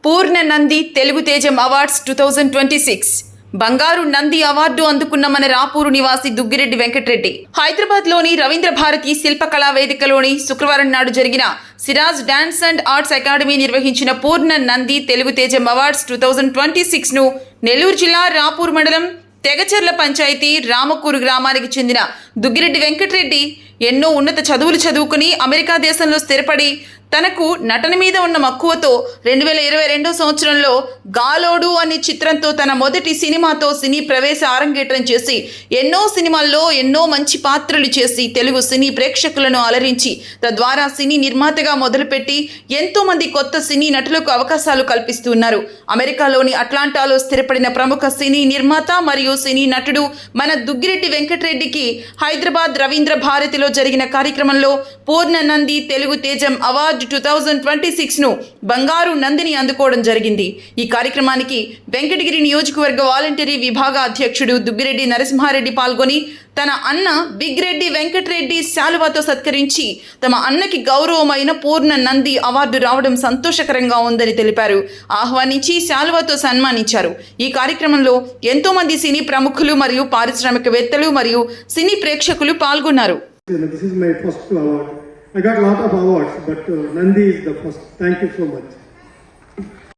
పూర్ణ నంది తెలుగు తేజం అవార్డ్స్ 2026 బంగారు నంది అవార్డు అందుకున్న మన రాపూరు నివాసి దుగ్గిరెడ్డి వెంకటరెడ్డి హైదరాబాద్లోని రవీంద్ర భారతి శిల్పకళా వేదికలోని శుక్రవారం నాడు జరిగిన Siraj dance and arts academy నిర్వహించిన పూర్ణ నంది తెలుగు తేజం అవార్డ్స్ 2026ను నెల్లూరు జిల్లా రాపూరు మండలం తెగచెర్ల పంచాయతీ రామకూరు గ్రామానికి చెందిన దుగ్గిరెడ్డి వెంకటరెడ్డి ఎన్నో ఉన్నత చదువులు చదువుకుని అమెరికా దేశంలో స్థిరపడి తనకు నటన మీద ఉన్న మక్కువతో 2022 సంవత్సరంలో గాలోడు అనే చిత్రంతో తన మొదటి సినిమాతో సినీ ప్రవేశ అరంగేట్రం చేసి ఎన్నో సినిమాల్లో ఎన్నో మంచి పాత్రలు చేసి తెలుగు సినీ ప్రేక్షకులను అలరించి తద్వారా సినీ నిర్మాతగా మొదలుపెట్టి ఎంతోమంది కొత్త సినీ నటులకు అవకాశాలు కల్పిస్తున్నారు. అమెరికాలోని అట్లాంటాలో స్థిరపడిన ప్రముఖ సినీ నిర్మాత మరియు సినీ నటుడు మన దుగ్గిరెడ్డి వెంకటరెడ్డికి హైదరాబాద్ రవీంద్ర భారతిలో జరిగిన కార్యక్రమంలో పూర్ణ నంది తెలుగు తేజం అవార్డు 2026ను బంగారు నందిని అందుకోవడం జరిగింది. ఈ కార్యక్రమానికి వెంకటగిరి నియోజకవర్గ వాలంటరీ విభాగ అధ్యక్షుడు దుగ్గిరెడ్డి నరసింహారెడ్డి పాల్గొని తన అన్న బిగ్ రెడ్డి వెంకటరెడ్డి శాలువాతో సత్కరించి తమ అన్నకి గౌరవమైన పూర్ణ నంది అవార్డు రావడం సంతోషకరంగా ఉందని తెలిపారు. ఆహ్వానించి శాలువాతో సన్మానించారు. ఈ కార్యక్రమంలో ఎంతో మంది సినీ ప్రముఖులు మరియు పారిశ్రామికవేత్తలు మరియు సినీ ప్రేక్షకులు పాల్గొన్నారు. This is my first award. I got a lot of awards, but Nandi is the first. Thank you so much.